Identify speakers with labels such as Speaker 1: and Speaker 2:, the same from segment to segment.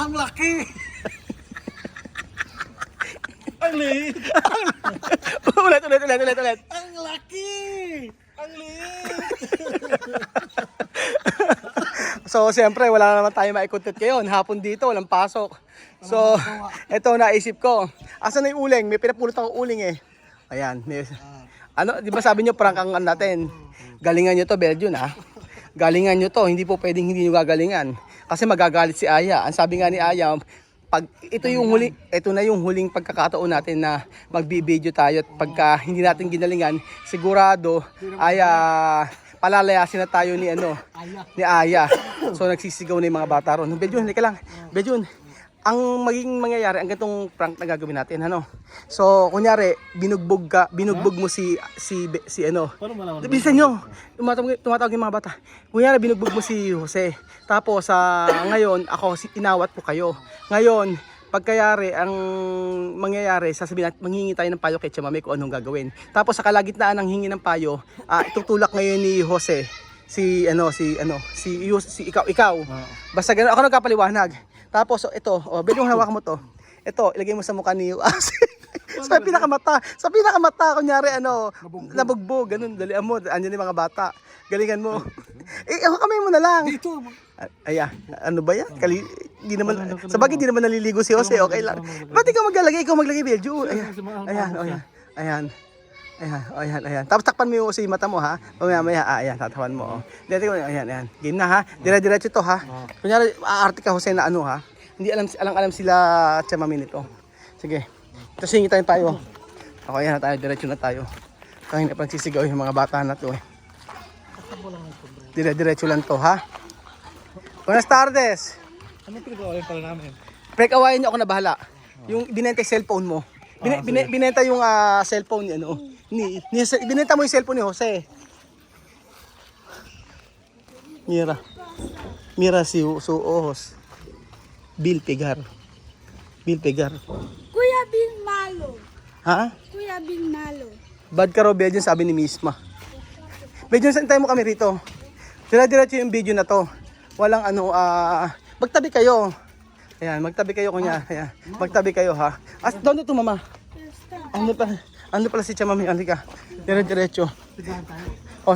Speaker 1: Ang laki! Ang liit!
Speaker 2: ulit.
Speaker 1: Ang laki! Ang liit!
Speaker 2: So, siyempre, wala na naman tayo maikontent ngayon. Hapon dito, walang pasok. So, eto naisip ko. Asan na yung uling? May pinapulot ako uling eh. Ayan. Ano, di ba sabi nyo, prank ang natin? Galingan nyo to, Belgium ha? Galingan nyo to, hindi po pwedeng hindi nyo gagalingan. Kasi magagalit si Aya. Ang sabi nga ni Aya, pag ito na yung huling pagkakataon natin na magbi-video tayo at pagka hindi natin ginalingan, sigurado ay palalayasin na tayo ni Aya. So nagsisigaw na yung mga bata ron. Bejun, halika lang. Bejun, ang magiging mangyayari, ang ganitong prank na gagawin natin, ano? So, kunyari, binugbog mo si
Speaker 1: Paano malaman?
Speaker 2: bilisan nyo, tumatawag yung mga bata. Kunyari, binugbog mo si Jose. Tapos, ngayon, inawat ko kayo. Ngayon, pagkayari, ang mangyayari, sasabihin natin, manghingi tayo ng payo kay Chamame kung anong gagawin. Tapos, sa kalagitnaan ng hingi ng payo, itutulak ngayon ni Jose, ikaw. Basta gano'n, ako nagkapaliwanag. Tapos, ito, Bel, yung hawakan mo to. Ito, ilagay mo sa mukha ni sa pinakamata, kunyari, nabugbog, ganun, dalian mo, andyan yung mga bata. Galingan mo. Kamay mo na lang.
Speaker 1: Dito!
Speaker 2: Ano ba yan? Di naman, sa bagay, di naman naliligo si Jose, okay lang. Ba't ikaw maglalagay? Ikaw maglagay, Beljo. Ayan. Tapos takpan mo yung si mata mo ha. Mamaya, ayan, tatawan mo. Ayan. Game na ha. Dire-diretso to ha. Kunyari, aarte ka Jose na ha. Hindi alam sila Chamame nito. Sige. Tapos hingi tayo tayo. Ako, ayan na tayo, diretso na tayo. Kaya hindi pa nagsisigaw yung mga bata na to eh. Dire-diretso lang to ha. Buenas tardes.
Speaker 1: Anong pinag-awayan pala namin?
Speaker 2: Break-awayan niyo, ako na bahala. Yung binenta yung cellphone mo. Binenta yung cellphone ni binenta mo yung cellphone ni Jose. Mira si Suos. Bill Pegar.
Speaker 3: Kuya Bill Malo.
Speaker 2: Ha?
Speaker 3: Kuya Bill Malo.
Speaker 2: Bad ka raw, Belgian, sabi ni Misma. Belgian, saan tayo mo kami rito? Diretso yung video na to. Walang magtabi kayo. Ayan, magtabi kayo kunya. Ayan, magtabi kayo ha. Doon to mama. Ano pala si Chamame, halika. Diretso.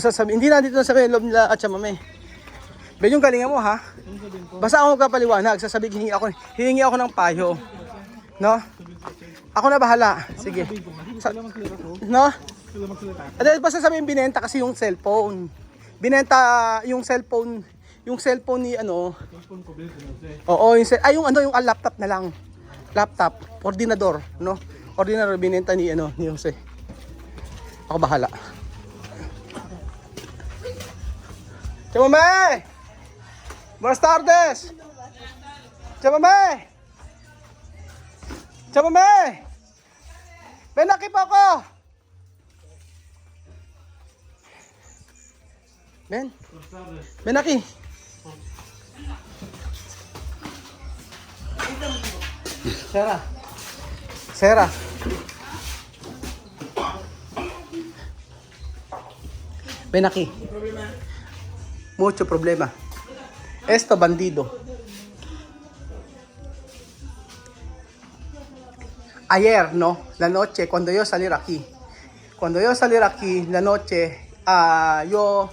Speaker 2: Sasabi, hindi na dito sa loob nila at Chamame. Ben yung galingan mo ha. Basta ako magkapaliwanag, sasabihin hihingi ako ng payo. No? Ako na bahala. Sige. No? Basta sabihin binenta kasi yung cellphone. Binenta yung cellphone ni Oo, yung laptop na lang. Laptop, ordinador, no? Ordinador binenta ni Jose. Ako bahala. Chamame! Buenas tardes! Chamame! Ben, aki pa ako! Ben, aki! Sera. Ven aquí. Mucho problema. Esto bandido. Ayer, no, la noche, cuando yo salir aquí, la noche, yo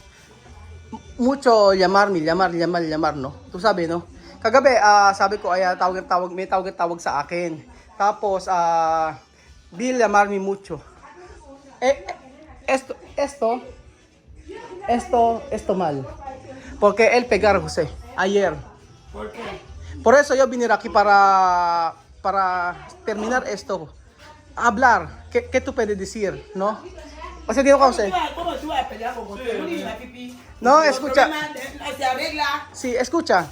Speaker 2: mucho llamar, no? Tú sabes, no? Kagabi, sabi ko ay may tawag sa akin. Tapos, Bill llamarme mucho. Esto mal. Porque él pegar a Jose ayer.
Speaker 1: ¿Por qué?
Speaker 2: Por eso yo vine aquí para terminar esto. Hablar. ¿Qué tú puedes decir, no? O sea, digo Jose.
Speaker 4: ¿Cómo tú vas a pelear con José? ¿No dices la pipí?
Speaker 2: No,
Speaker 4: El
Speaker 2: escucha.
Speaker 4: problema se arregla.
Speaker 2: Sí, escucha.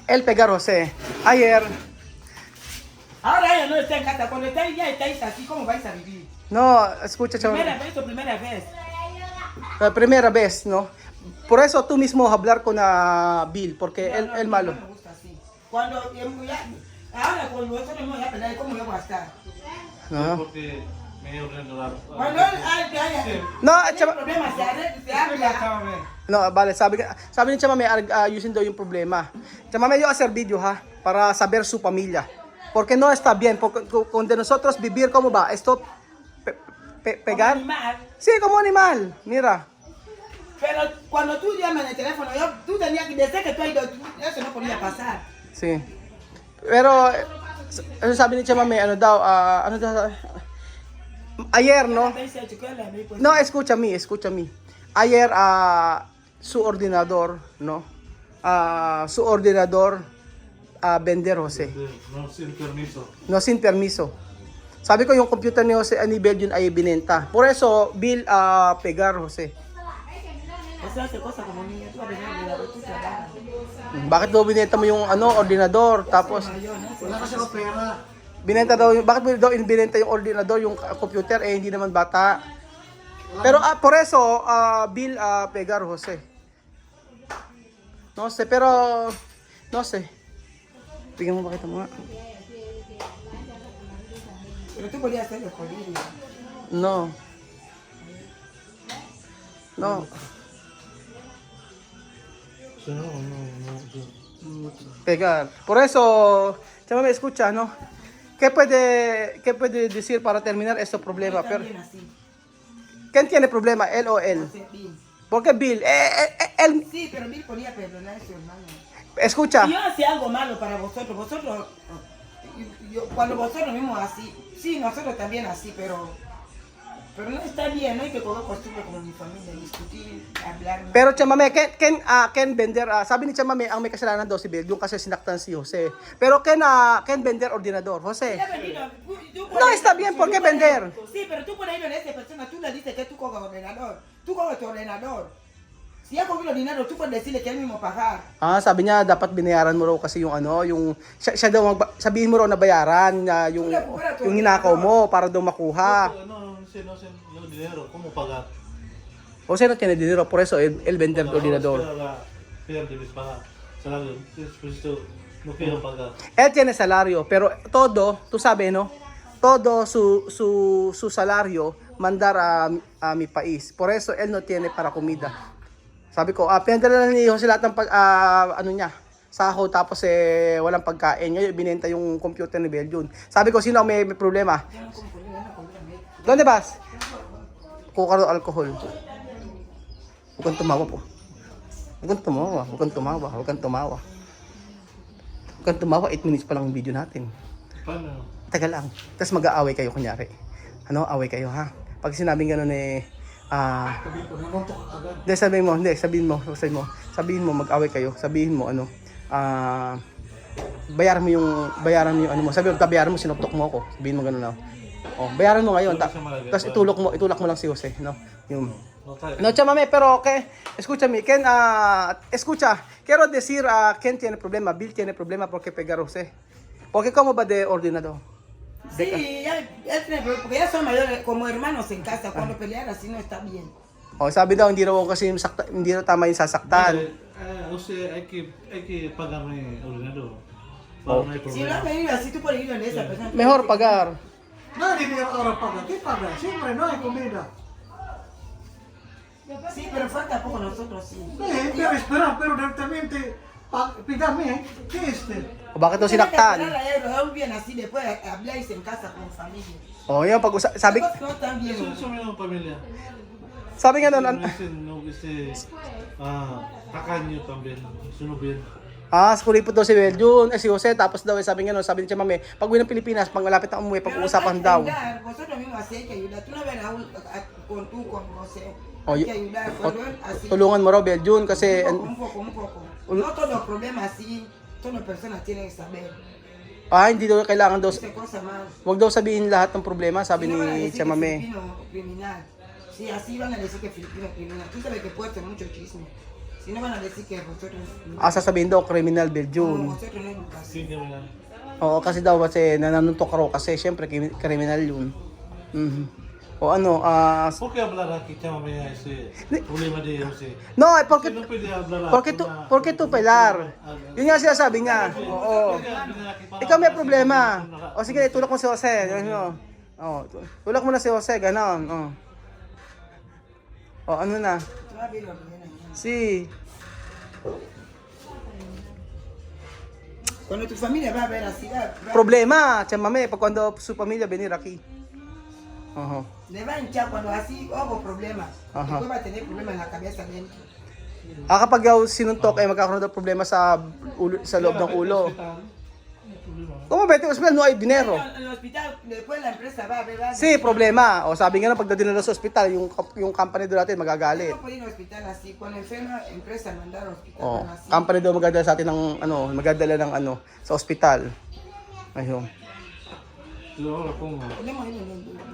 Speaker 2: Él pegar a Jose ayer.
Speaker 4: Ahora ella no está en casa. Cuando está ella está así, ¿cómo vais a vivir?
Speaker 2: No, escucha, chaval.
Speaker 4: Primera vez.
Speaker 2: La primera vez, ¿no? Por eso tú mismo hablar con Bill, porque él malo.
Speaker 4: No me gusta así. Cuando ahora cuando eso no me voy a pelear, ¿cómo yo voy a estar?
Speaker 2: No,
Speaker 1: Porque me dio
Speaker 4: Cuando hay
Speaker 2: no
Speaker 4: el
Speaker 2: chaval.
Speaker 4: problema se arregla, se habla.
Speaker 2: No, bale, sabi ni Chama may ayusin daw yung problema. Chama yo hacer video ha para saber su familia. Porque no está bien, porque cuando nosotros vivir como va, esto pegar.
Speaker 4: Animal.
Speaker 2: Sí, como animal. Mira.
Speaker 4: Pero cuando tú llamas en el teléfono, tú tenías que decir que tú has ido, eso no podía pasar.
Speaker 2: Sí. Pero ano sabi ni Chama may ano daw, ayer no. No, escúchame. Ayer su ordenador, ¿no? Su ordenador vender, Jose.
Speaker 1: No, sin permiso.
Speaker 2: No, sin permiso. Sabi ko yung computer ni Jose Anibel yun ay binenta. Por eso, bill pegar, Jose.
Speaker 4: Eso hace cosas como niño, tú vas a venir a tú trabajas.
Speaker 2: Bakit daw binenta mo yung ordenador? Tapos,
Speaker 1: Wala kasi ako pera.
Speaker 2: binenta daw, bakit mo daw binenta yung ordenador, yung computer, hindi naman bata. Pero por eso, bill pegar, Jose. No sé, pero, no sé. Bigyan mo, pakita mo nga.
Speaker 4: Pero tú podías hacerlo jodido.
Speaker 2: No. No. Pegar. Por eso, Chama me escucha, ¿no? ¿Qué puede decir para terminar este problema? Pero,
Speaker 4: También así.
Speaker 2: ¿quién tiene problema? ¿Él o él?
Speaker 4: Hace Bill.
Speaker 2: ¿Por qué Bill? Él,
Speaker 4: Sí, pero Bill podía perdonar a su hermano.
Speaker 2: escucha.
Speaker 4: Si yo hacía algo malo para vosotros, cuando vosotros mismos así, sí, nosotros también así, pero no está bien, no hay que coger costumbre como mi familia, discutir, hablar.
Speaker 2: Pero Chamame, Ken Bender, sabi ni Chamame, ang may kasalanan daw si Bill, yung kasi sinaktan si Jose. Pero Ken Bender ordenador, Jose. No, está bien, ¿por qué vender?
Speaker 4: Sí, pero tú por ahí ven a esa persona, tú le dices que tú coges ordenador, tú coges tu ordenador. Si ya cogió dinero, tú puedes decirle que él mismo pagar.
Speaker 2: Sabi niya dapat binayaran mo raw kasi yung yung siya daw sabihin mo raw na bayaran yung ninakaw mo para daw makuha.
Speaker 1: No dinero, ¿cómo pagar?
Speaker 2: Jose no tiene dinero, por eso él vender ordenador.
Speaker 1: Pierde mis pagas. Salario. No quiero pagar.
Speaker 2: Él tiene salario, pero todo, tú sabes, ¿no? Todo su salario mandar a mi país. Por eso él no tiene para comida. Sabi ko, pinadala na ni Jose lahat ng sahod tapos walang pagkain. Ngayon, binenta yung computer ni Belgium. Sabi ko, sino ang may problema? ¿Dónde vas? Kuha ka ng alcohol. Huwag kang tumawa po. Huwag kang tumawa. 8 minutes pa lang yung video natin.
Speaker 1: Paano?
Speaker 2: Taga lang. Tapos mag-aaway kayo kunyari. Away kayo ha. Pag sinabing gano'n sabihin mo mag-away kayo. Sabihin mo bayaran mo yung mo. Sabi mo, bayaran mo, sinuktok mo ako. Sabihin mo gano'n na. Bayaran mo ngayon. Tapos itulak mo lang si Jose, no? Yung no, Chamame, pero escúchame, quiero decir quién tiene problema, Bill tiene problema porque pegar Jose. Porque cómo va de ordenador.
Speaker 4: Sí, porque ya son mayores, como hermanos en casa, cuando pelear así no está bien.
Speaker 2: Sabi daw hindi raw kasi hindi raw tama yung sasaktan.
Speaker 1: O sea, hay que pagar mi ordenador. Para no hay
Speaker 4: Si no has
Speaker 1: problema.
Speaker 4: venido así, tú puedes ir donde esa persona.
Speaker 2: Mejor pagar.
Speaker 5: No hay dinero ahora paga. ¿Qué paga? Siempre no hay comida.
Speaker 4: Sí, pero falta poco nosotros, sí.
Speaker 5: Pero espera, pero directamente pídame, ¿qué es este?
Speaker 2: O bakit daw
Speaker 4: Tienes que esperar
Speaker 2: sinaktan?
Speaker 4: a él bien así, después habláis en casa con familia.
Speaker 2: Yun sabi
Speaker 4: Las cosas no están bien.
Speaker 1: Son mi familia.
Speaker 2: sabi nga
Speaker 1: No
Speaker 2: doon,
Speaker 1: tacaño también. Suno bien.
Speaker 2: Skulipot daw si Belgium, si Jose, tapos daw sabi nga sabi ni Chamame, pag uwi ng Pilipinas, pag malapit na umuwi, pag-uusapan daw.
Speaker 4: Vosotros mismos así hay que ayudar. Tú no ves a Raúl con José.
Speaker 2: O,
Speaker 4: Hay que ayudar. Cuando él así.
Speaker 2: Tulungan mo raw Belgium kasi
Speaker 4: Un poco. No todos los problemas así, todas las personas tienen que saber.
Speaker 2: hindi daw kailangan daw,
Speaker 4: Esa cosa más.
Speaker 2: wag daw sabihin lahat ng problema, sabi
Speaker 4: Si no van a
Speaker 2: ni
Speaker 4: decir que
Speaker 2: Chamame.
Speaker 4: Filipino criminal. Si así van a decir que Filipino criminal. Tú sabes que puede ser mucho chisme. Si no van a decir que vosotros.
Speaker 2: Sasabihin daw criminal
Speaker 4: No,
Speaker 2: Belgium.
Speaker 4: vosotros no educación.
Speaker 1: Sí, criminal.
Speaker 2: Oo, kasi daw kasi nananuntok raw kasi syempre criminal yun. O
Speaker 1: ¿Por qué hablar aquí, chámame a ese problema de José?
Speaker 2: no, porque
Speaker 1: No puede hablar
Speaker 2: porque tu pelar. Yun nga sinasabi niya. Oo. Ikaw may problema. O sige, tulak mo si Jose. Tulak mo na si Jose, ganon. O ano na.
Speaker 4: Tú vas a ver lo que viene allá.
Speaker 2: Sí.
Speaker 4: Cuando tu familia va a ver así,
Speaker 2: Problema, chamame, pag cuando su familia venir aquí. Ajá.
Speaker 4: le va a hinchar cuando así hubo problemas.
Speaker 2: Ajá.
Speaker 4: Después va a tener problemas en la cabeza dentro.
Speaker 2: Kapag daw sinuntok ay magkakaroon daw problema sa ulo, sa loob ng ulo. Kung mabete hospital, no hay dinero.
Speaker 4: En el hospital, después la empresa va a ver. Va a
Speaker 2: Si, problema. O sabi nga na, pag dinala sa ospital, yung company doon natin magagalit.
Speaker 4: No puede ir al hospital así. Cuando enferma, empresa mandar al hospital
Speaker 2: Oh,
Speaker 4: así.
Speaker 2: company daw magdadala sa atin ng magdadala ng sa ospital. Ayun.
Speaker 1: Luego lo pongo.
Speaker 4: Podemos ir donde el doctor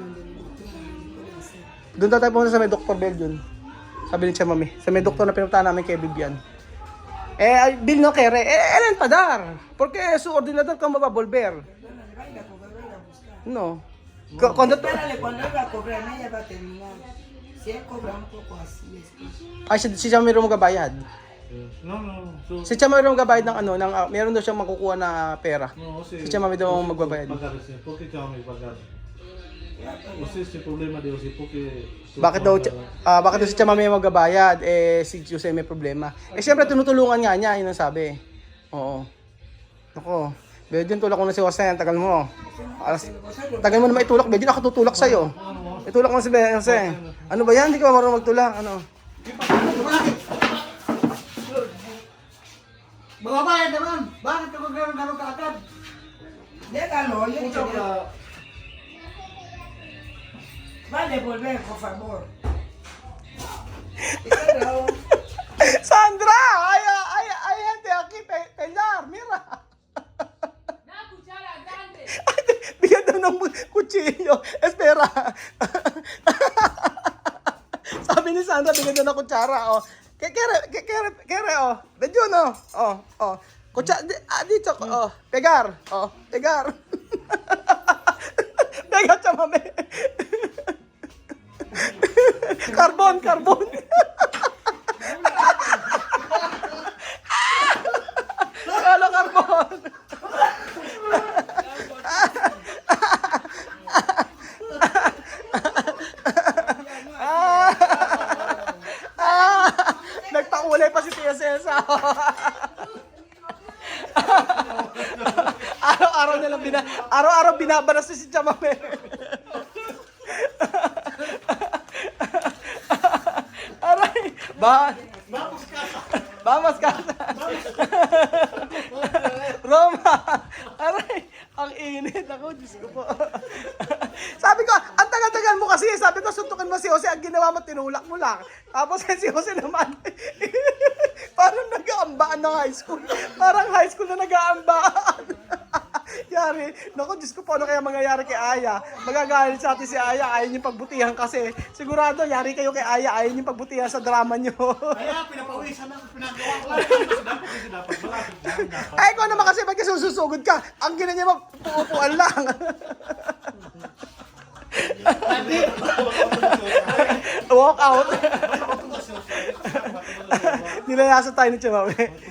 Speaker 4: puede hacer.
Speaker 2: Doon tayo pumunta sa may Dr. Belgian. Sabi ni Tia Mami, sa may doktor na pinuntahan namin kay Vivian. Bill no kere, elen padar. Porque su ordenador cómo va a volver.
Speaker 4: Perdónale, va a ir a cobrar, va a ir a buscar.
Speaker 2: No. Cuando
Speaker 4: Espérale, cuando él va a cobrar, ella va a terminar. Si él cobra un poco así, después.
Speaker 2: ay si Tia Mami rin magabayad.
Speaker 1: No, no.
Speaker 2: Si Tia Mami rin magabayad ng meron daw siyang makukuha na pera.
Speaker 1: No,
Speaker 2: Si Tia Mami daw ang magbabayad.
Speaker 1: Pagar ese. ¿Por qué Chama me pagar? O sea, ese problema de Jose, porque...
Speaker 2: Bakit daw si Tia Mami magbabayad si Jose may problema. Siyempre tinutulungan nga niya, yun ang sabi. Oo. Ako, Bedion tulak ko na si Jose, ang tagal mo. Tagal mo na maitulak, Bedion ako tutulak sa'yo. Itulak mo si Jose. Ano ba yan? Hindi ka ba marunong magtulak? Ano?
Speaker 5: Magbabayad naman. Bakit ka gano'n kaagad?
Speaker 4: Déjalo, yo
Speaker 1: Puta,
Speaker 4: digo, va a devolver, por favor. Está bravo.
Speaker 2: Sandra! Ay, gente, aquí, pelar, mira. Bigyan daw ng kutsilyo. Espera. Sabi ni Sandra, bigyan daw ng kutsara, oh. Kere, oh. Medyo, no? Oh. Dito, oh. Pegar. Oh, pegar. Pegar, chamame. Carbon. Ano carbon? Nagpakulay pa si Tia Cesa. Araw-araw binabanas si Chamame. Aray, Vamos casa. Roma. Aray, ang init ako, Diyos ko po. Sabi ko, ang tagal-tagal mo kasi. Sabi ko, suntukin mo si Jose. Ang ginawa mo, tinulak mo lang. Tapos si Jose naman, parang nag-aambaan ng high school. Parang high school na nag-aambaan. Yari, naku, Diyos ko po, ano kaya mangyayari kay Aya? Magagalit sa atin si Aya, ayaw niyong pagbutihan kasi. Sigurado, yari kayo kay Aya, ayaw niyong pagbutihan sa drama niyo.
Speaker 5: Kaya pinapawisan ang pinagawa ko.
Speaker 1: Dapat malapit lang.
Speaker 2: Ay, ikaw naman kasi, ba't kasusugod ka? Ang gina niya, puupuan lang. Walk out. Nilayasan tayo ni Chamawe.